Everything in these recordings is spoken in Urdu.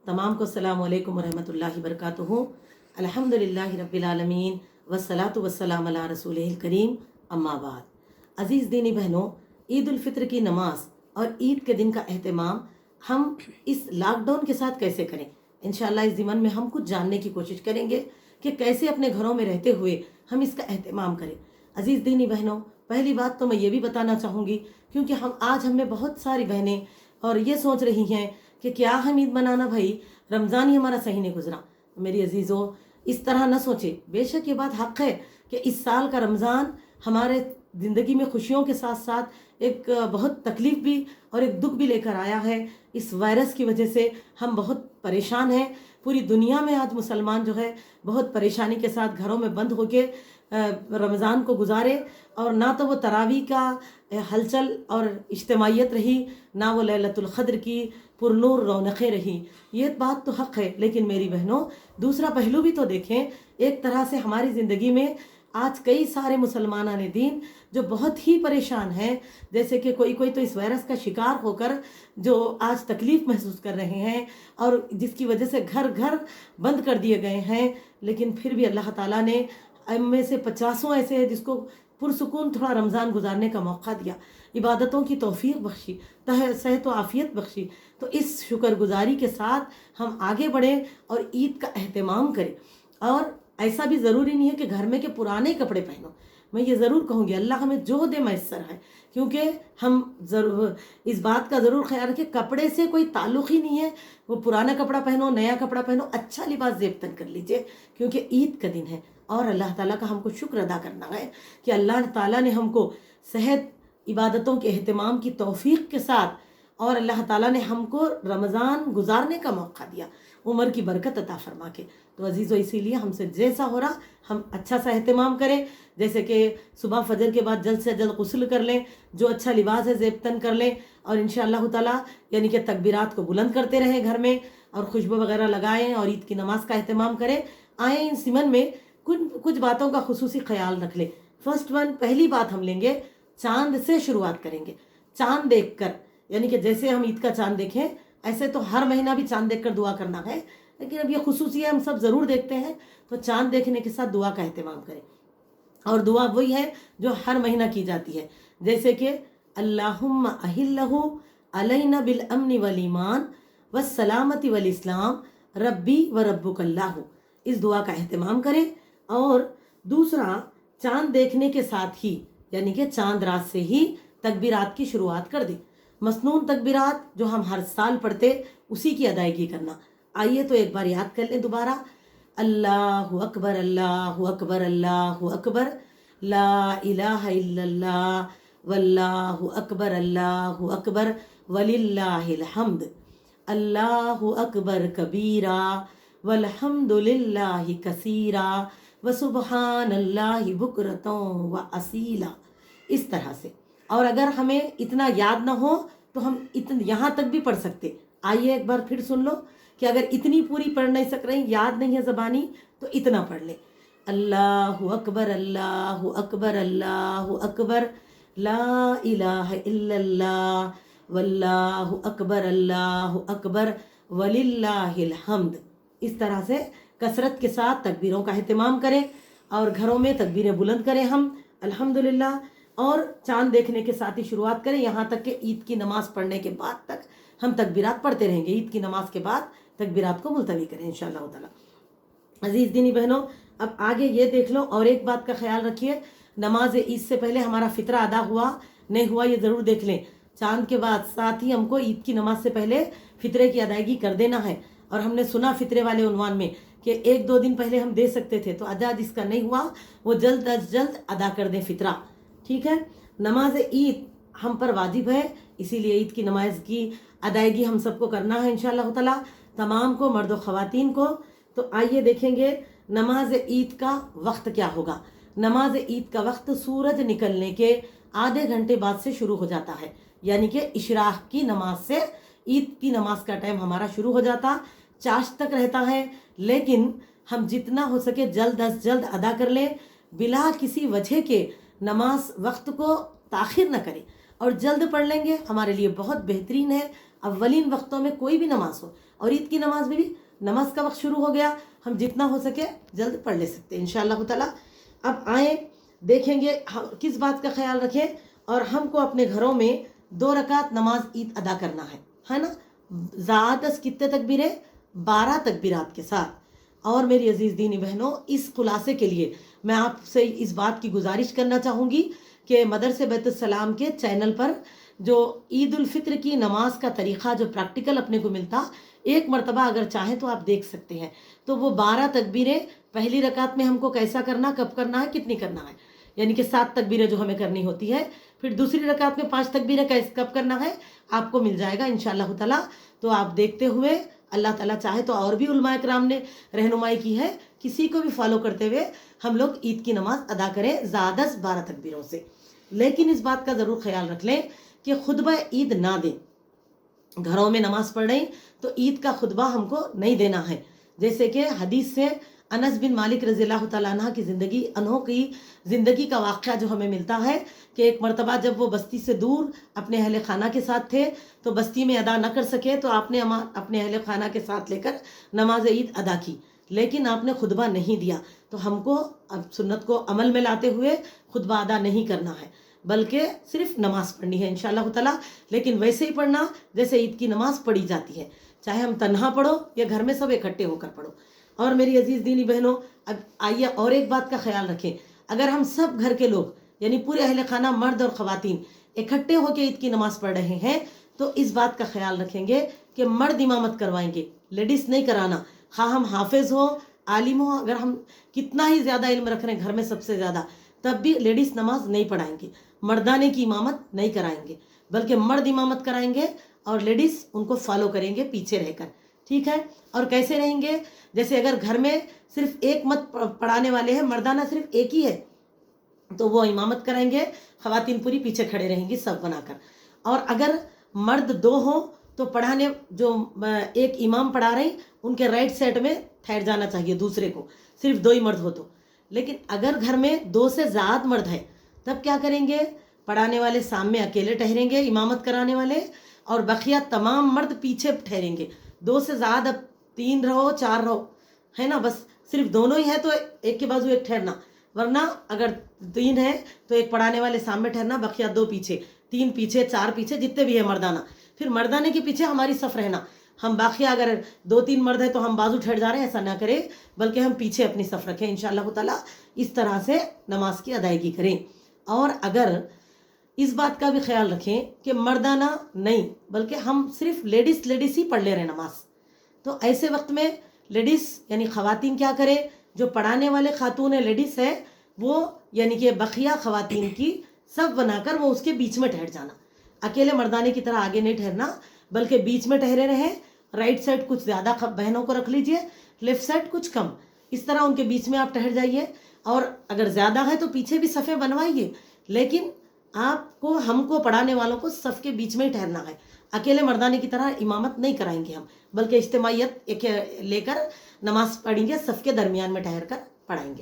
تمام کو السلام علیکم ورحمۃ اللہ وبرکاتہ۔ الحمدللہ رب العالمین والصلاۃ والسلام علی رسول الکریم، اما بعد۔ عزیز دینی بہنوں، عید الفطر کی نماز اور عید کے دن کا اہتمام ہم اس لاک ڈاؤن کے ساتھ کیسے کریں، انشاءاللہ اس ضمن میں ہم کچھ جاننے کی کوشش کریں گے کہ کیسے اپنے گھروں میں رہتے ہوئے ہم اس کا اہتمام کریں۔ عزیز دینی بہنوں، پہلی بات تو میں یہ بھی بتانا چاہوں گی، کیونکہ آج ہم میں بہت ساری بہنیں اور یہ سوچ رہی ہیں کہ کیا ہم عید منانا، بھائی رمضان ہی ہمارا صحیح نہیں گزرا۔ میری عزیزوں، اس طرح نہ سوچے، بے شک یہ بات حق ہے کہ اس سال کا رمضان ہمارے زندگی میں خوشیوں کے ساتھ ساتھ ایک بہت تکلیف بھی اور ایک دکھ بھی لے کر آیا ہے۔ اس وائرس کی وجہ سے ہم بہت پریشان ہیں۔ پوری دنیا میں آج مسلمان جو ہے بہت پریشانی کے ساتھ گھروں میں بند ہو کے رمضان کو گزارے، اور نہ تو وہ تراویح کا ہلچل اور اجتماعیت رہی، نہ وہ لیلۃ القدر کی پرنور رونقیں رہی۔ یہ بات تو حق ہے، لیکن میری بہنوں دوسرا پہلو بھی تو دیکھیں۔ ایک طرح سے ہماری زندگی میں آج کئی سارے مسلمانان دین جو بہت ہی پریشان ہیں، جیسے کہ کوئی تو اس وائرس کا شکار ہو کر جو آج تکلیف محسوس کر رہے ہیں، اور جس کی وجہ سے گھر گھر بند کر دیے گئے ہیں، لیکن پھر بھی اللہ تعالیٰ نے ام میں سے 50 ایسے ہیں جس کو پرسکون تھوڑا رمضان گزارنے کا موقع دیا، عبادتوں کی توفیق بخشی، صحت و عافیت بخشی۔ تو اس شکر گزاری کے ساتھ ہم آگے بڑھیں اور عید کا اہتمام کریں۔ اور ایسا بھی ضروری نہیں ہے کہ گھر میں کے پرانے کپڑے پہنو، میں یہ ضرور کہوں گی اللہ ہمیں جو دے میسر ہے، کیونکہ ہم ضرور اس بات کا ضرور خیال رکھیں، کپڑے سے کوئی تعلق ہی نہیں ہے۔ وہ پرانا کپڑا پہنو، نیا کپڑا پہنو، اچھا لباس زیب تن کر لیجئے، کیونکہ عید کا دن ہے اور اللہ تعالیٰ کا ہم کو شکر ادا کرنا ہے کہ اللہ تعالیٰ نے ہم کو صحت، عبادتوں کے اہتمام کی توفیق کے ساتھ، اور اللہ تعالیٰ نے ہم کو رمضان گزارنے کا موقع دیا، عمر کی برکت عطا فرما کے۔ تو عزیزو، اسی لیے ہم سے جیسا ہو رہا ہم اچھا سا اہتمام کریں، جیسے کہ صبح فجر کے بعد جلد سے جلد غسل کر لیں، جو اچھا لباس ہے زیب تن کر لیں، اور انشاءاللہ تعالیٰ یعنی کہ تکبیرات کو بلند کرتے رہیں گھر میں، اور خوشبو وغیرہ لگائیں اور عید کی نماز کا اہتمام کریں۔ آئیں اس سمن میں کچھ باتوں کا خصوصی خیال رکھ لیں۔ فرسٹ ون، پہلی بات ہم لیں گے، چاند سے شروعات کریں گے۔ چاند دیکھ کر، یعنی کہ جیسے ہم عید کا چاند دیکھیں، ایسے تو ہر مہینہ بھی چاند دیکھ کر دعا کرنا ہے، لیکن اب یہ خصوصی ہے، ہم سب ضرور دیکھتے ہیں، تو چاند دیکھنے کے ساتھ دعا کا اہتمام کریں۔ اور دعا وہی ہے جو ہر مہینہ کی جاتی ہے، جیسے کہ اللہم اہلہ علینا بالامن والایمان والسلامت والاسلام ربی و ربک اللہ، اس دعا کا اہتمام کریں۔ اور دوسرا، چاند دیکھنے کے ساتھ ہی یعنی کہ چاند رات سے ہی تکبیرات کی شروعات کر دیں۔ مسنون تکبیرات جو ہم ہر سال پڑھتے، اسی کی ادائیگی کرنا۔ آئیے تو ایک بار یاد کر لیں دوبارہ، اللہ اکبر اللہ اکبر اللہ اکبر، لا الہ الا اللہ واللہ اکبر اللہ اکبر وللہ الحمد، اللہ اکبر کبیرا والحمد للہ کثیرا وسبحان اللہ بکرۃ واصیلا، اس طرح سے۔ اور اگر ہمیں اتنا یاد نہ ہو تو ہم یہاں تک بھی پڑھ سکتے۔ آئیے ایک بار پھر سن لو کہ اگر اتنی پوری پڑھ نہیں سک رہے، یاد نہیں ہے زبانی، تو اتنا پڑھ لیں، اللہ اکبر اللہ اکبر اللہ اکبر، لا الہ الا اللہ واللہ اکبر اللہ اکبر وللہ الحمد۔ اس طرح سے کثرت کے ساتھ تکبیروں کا اہتمام کریں، اور گھروں میں تکبیریں بلند کریں ہم الحمدللہ، اور چاند دیکھنے کے ساتھ ہی شروعات کریں، یہاں تک کہ عید کی نماز پڑھنے کے بعد تک ہم تکبیرات پڑھتے رہیں گے۔ عید کی نماز کے بعد تکبیرات کو ملتوی کریں انشاءاللہ تعالی۔ عزیز دینی بہنوں، اب آگے یہ دیکھ لو، اور ایک بات کا خیال رکھیے، نماز عید سے پہلے ہمارا فطرہ ادا ہوا نہیں ہوا یہ ضرور دیکھ لیں۔ چاند کے بعد ساتھ ہی ہم کو عید کی نماز سے پہلے فطرے کی ادائیگی کر دینا ہے۔ اور ہم نے سنا فطرے والے عنوان میں کہ 1-2 دن پہلے ہم دے سکتے تھے، تو ادا جس کا نہیں ہوا وہ جلد از جلد ادا کر دیں فطرہ، ٹھیک ہے۔ نماز عید ہم پر واجب ہے، اسی لیے عید کی نماز کی ادائیگی ہم سب کو کرنا ہے انشاءاللہ تعالی، تمام کو، مرد و خواتین کو۔ تو آئیے دیکھیں گے نماز عید کا وقت کیا ہوگا۔ نماز عید کا وقت سورج نکلنے کے آدھے گھنٹے بعد سے شروع ہو جاتا ہے، یعنی کہ اشراق کی نماز سے عید کی نماز کا ٹائم ہمارا شروع ہو جاتا، چاشت تک رہتا ہے، لیکن ہم جتنا ہو سکے جلد از جلد ادا کر لیں، بلا کسی وجہ کے نماز وقت کو تاخیر نہ کریں، اور جلد پڑھ لیں گے ہمارے لیے بہت بہترین ہے، اولین وقتوں میں کوئی بھی نماز ہو، اور عید کی نماز میں بھی نماز کا وقت شروع ہو گیا، ہم جتنا ہو سکے جلد پڑھ لے سکتے ہیں انشاءاللہ تعالیٰ۔ اب آئیں دیکھیں گے کس بات کا خیال رکھیں، اور ہم کو اپنے گھروں میں 2 رکعت نماز عید ادا کرنا ہے نا؟ زیادہ کتنے تکبیریں؟ 12 تکبیرات کے ساتھ۔ اور میری عزیز دینی بہنوں، اس خلاصے کے لیے میں آپ سے اس بات کی گزارش کرنا چاہوں گی کہ مدرسے بیت السلام کے چینل پر جو عید الفطر کی نماز کا طریقہ جو پریکٹیکل اپنے کو ملتا، ایک مرتبہ اگر چاہیں تو آپ دیکھ سکتے ہیں۔ تو وہ 12 تکبیریں پہلی رکعت میں ہم کو کیسا کرنا، کب کرنا ہے، کتنی کرنا ہے، یعنی کہ 7 تکبیریں جو ہمیں کرنی ہوتی ہے۔ پھر دوسری رکعت میں 5 تکبیریں کب کرنا ہے، آپ کو مل جائے گا انشاءاللہ تعالیٰ۔ تو آپ دیکھتے ہوئے اللہ تعالیٰ چاہے تو اور بھی علماء کرام نے رہنمائی کی ہے، کسی کو بھی فالو کرتے ہوئے ہم لوگ عید کی نماز ادا کریں زیادہ 12 تکبیروں سے۔ لیکن اس بات کا ضرور خیال رکھ لیں کہ خطبہ عید نہ دیں۔ گھروں میں نماز پڑھ رہی تو عید کا خطبہ ہم کو نہیں دینا ہے، جیسے کہ حدیث سے انس بن مالک رضی اللہ تعالیٰ عنہ کی زندگی کا واقعہ جو ہمیں ملتا ہے کہ ایک مرتبہ جب وہ بستی سے دور اپنے اہل خانہ کے ساتھ تھے تو بستی میں ادا نہ کر سکے، تو آپ نے اپنے اہل خانہ کے ساتھ لے کر نماز عید ادا کی، لیکن آپ نے خطبہ نہیں دیا۔ تو ہم کو اب سنت کو عمل میں لاتے ہوئے خطبہ ادا نہیں کرنا ہے، بلکہ صرف نماز پڑھنی ہے انشاءاللہ تعالیٰ، لیکن ویسے ہی پڑھنا جیسے عید کی نماز پڑھی جاتی ہے، چاہے ہم تنہا پڑھو یا گھر میں سب اکٹھے ہو کر پڑھو۔ اور میری عزیز دینی بہنوں، اب آئیے اور ایک بات کا خیال رکھیں، اگر ہم سب گھر کے لوگ یعنی پورے اہل خانہ مرد اور خواتین اکٹھے ہو کے عید کی نماز پڑھ رہے ہیں تو اس بات کا خیال رکھیں گے کہ مرد امامت کروائیں گے، لیڈیز نہیں کرانا، خواہ ہم حافظ ہو، عالم ہو، اگر ہم کتنا ہی زیادہ علم رکھ رہے ہیں گھر میں سب سے زیادہ، تب بھی لیڈیز نماز نہیں پڑھائیں گے، مردانے کی امامت نہیں کرائیں گے، بلکہ مرد امامت کرائیں گے اور لیڈیز ان کو فالو کریں گے پیچھے رہ کر، ٹھیک ہے؟ اور کیسے رہیں گے؟ جیسے اگر گھر میں صرف ایک مت پڑھانے والے ہیں، مردانہ صرف ایک ہی ہے، تو وہ امامت کریں گے، خواتین پوری پیچھے کھڑے رہیں گی صف بنا کر۔ اور اگر مرد 2 ہوں تو پڑھانے جو ایک امام پڑھا رہے ہیں ان کے رائٹ سائڈ میں ٹھہر جانا چاہیے دوسرے کو، صرف 2 ہی مرد ہو تو۔ لیکن اگر گھر میں 2 سے زیادہ مرد ہے تب کیا کریں گے؟ پڑھانے والے سامنے اکیلے ٹھہریں گے، امامت کرانے والے، اور بقیہ تمام مرد پیچھے ٹھہریں گے۔ 2 سے زیادہ 3 رہو 4 رہو، ہے نا، بس صرف دونوں ہی ہے تو ایک کے بازو ایک ٹھہرنا، ورنہ اگر 3 ہے تو ایک پڑھانے والے سامنے ٹھہرنا، بقیہ 2 پیچھے، 3 پیچھے، 4 پیچھے، جتنے بھی ہے مردانہ، پھر مردانے کے پیچھے ہماری صف رہنا۔ ہم باقی اگر 2-3 مرد ہے تو ہم بازو ٹھہر جا رہے ہیں، ایسا نہ کریں، بلکہ ہم پیچھے اپنی صف رکھیں انشاءاللہ تعالیٰ، اس طرح سے نماز کی ادائیگی کریں۔ اور اگر اس بات کا بھی خیال رکھیں کہ مردانہ نہیں بلکہ ہم صرف لیڈیز ہی پڑھ لے رہے ہیں نماز، تو ایسے وقت میں لیڈیز یعنی خواتین کیا کرے؟ جو پڑھانے والے خاتون ہیں لیڈیز ہے، وہ یعنی کہ بقیہ خواتین کی صف بنا کر وہ اس کے بیچ میں ٹھہر جانا، اکیلے مردانے کی طرح آگے نہیں ٹھہرنا، بلکہ بیچ میں ٹھہرے رہیں۔ رائٹ سائڈ کچھ زیادہ بہنوں کو رکھ لیجئے، لیفٹ سائڈ کچھ کم، اس طرح ان کے بیچ میں آپ ٹھہر جائیے۔ اور اگر زیادہ ہے تو پیچھے بھی صفیں بنوائیے، لیکن آپ کو، ہم کو، پڑھانے والوں کو صف کے بیچ میں ہی ٹھہرنا ہے، اکیلے مردانے کی طرح امامت نہیں کرائیں گے ہم، بلکہ اجتماعیت لے کر نماز پڑھیں گے، صف کے درمیان میں ٹھہر کر پڑھائیں گے،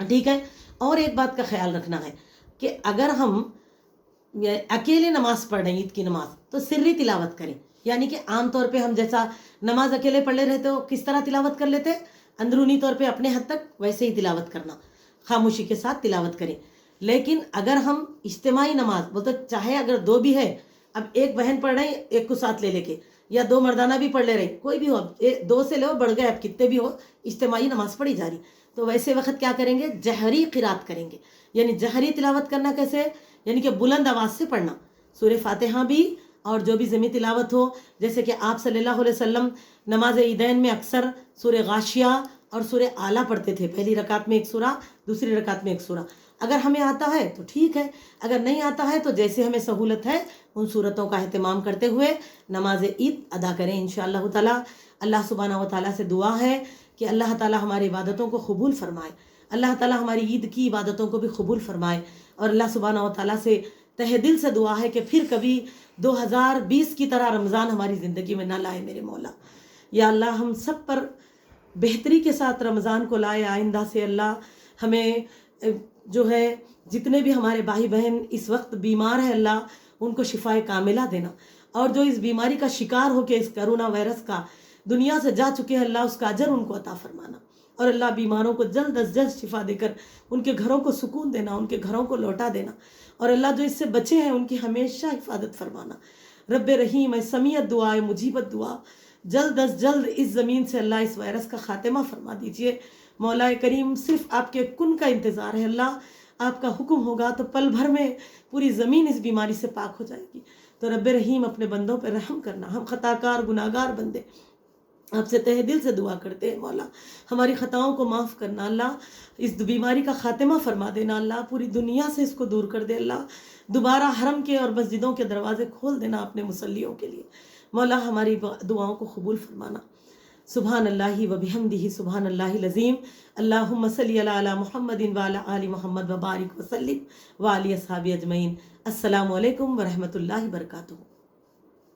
ٹھیک ہے؟ اور ایک بات کا خیال رکھنا ہے کہ اگر ہم اکیلے نماز پڑھ رہے ہیں عید کی نماز تو سری تلاوت کریں، یعنی کہ عام طور پہ ہم جیسا نماز اکیلے پڑھ لے رہتے ہو کس طرح تلاوت کر لیتے، اندرونی طور پہ اپنے حد تک ویسے ہی تلاوت کرنا، خاموشی کے ساتھ تلاوت کریں۔ لیکن اگر ہم اجتماعی نماز بولتے، چاہے اگر 2 بھی ہے، اب ایک بہن پڑھ رہے ہیں ایک کو ساتھ لے کے، یا 2 مردانہ بھی پڑھ لے رہے ہیں، کوئی بھی ہو، 2 سے لو بڑھ گئے، اب کتنے بھی ہو، اجتماعی نماز پڑھی جا رہی، تو ویسے وقت کیا کریں گے؟ جہری قرات کریں گے، یعنی جہری تلاوت کرنا کیسے؟ یعنی کہ بلند آواز سے پڑھنا، سورہ فاتحہ بھی اور جو بھی ضمنی تلاوت ہو، جیسے کہ آپ صلی اللہ علیہ وسلم نماز عیدین میں اکثر سورہ غاشیہ اور سورہ اعلیٰ پڑھتے تھے، پہلی رکعت میں ایک سورہ، دوسری رکعت میں ایک سورہ۔ اگر ہمیں آتا ہے تو ٹھیک ہے، اگر نہیں آتا ہے تو جیسے ہمیں سہولت ہے ان صورتوں کا اہتمام کرتے ہوئے نماز عید ادا کریں انشاءاللہ تعالیٰ۔ اللہ سبحانہ و تعالیٰ سے دعا ہے کہ اللہ تعالیٰ ہماری عبادتوں کو قبول فرمائے، اللہ تعالیٰ ہماری عید کی عبادتوں کو بھی قبول فرمائے، اور اللہ سبحانہ و تعالیٰ سے تہ دل سے دعا ہے کہ پھر کبھی 2020 کی طرح رمضان ہماری زندگی میں نہ لائے میرے مولا۔ یا اللہ ہم سب پر بہتری کے ساتھ رمضان کو لائے، آئندہ سے اللہ ہمیں جو ہے جتنے بھی ہمارے بھائی بہن اس وقت بیمار ہیں اللہ ان کو شفائے کاملہ دینا، اور جو اس بیماری کا شکار ہو کے اس کرونا وائرس کا دنیا سے جا چکے ہیں، اللہ اس کا اجر ان کو عطا فرمانا، اور اللہ بیماروں کو جلد از جلد شفا دے کر ان کے گھروں کو سکون دینا، ان کے گھروں کو لوٹا دینا، اور اللہ جو اس سے بچے ہیں ان کی ہمیشہ حفاظت فرمانا۔ رب رحیم اے سمیع دعا اے مجیبت دعا، جلد از جلد اس زمین سے اللہ اس وائرس کا خاتمہ فرما دیجئے۔ مولا کریم صرف آپ کے کن کا انتظار ہے، اللہ آپ کا حکم ہوگا تو پل بھر میں پوری زمین اس بیماری سے پاک ہو جائے گی۔ تو رب رحیم اپنے بندوں پہ رحم کرنا، ہم خطاکار گناہگار بندے آپ سے تہ دل سے دعا کرتے ہیں مولا، ہماری خطاؤں کو معاف کرنا، اللہ اس بیماری کا خاتمہ فرما دینا، اللہ پوری دنیا سے اس کو دور کر دے، اللہ دوبارہ حرم کے اور مسجدوں کے دروازے کھول دینا اپنے مصلیوں کے لیے، مولا ہماری دعاؤں کو قبول فرمانا۔ سبحان اللہ و بحمدہ سبحان اللہ العظیم، اللہم صلی علی محمد وعلی آل محمد وبارک وسلم وعلی اصحاب اجمعین۔ السلام علیکم ورحمۃ اللہ وبرکاتہ۔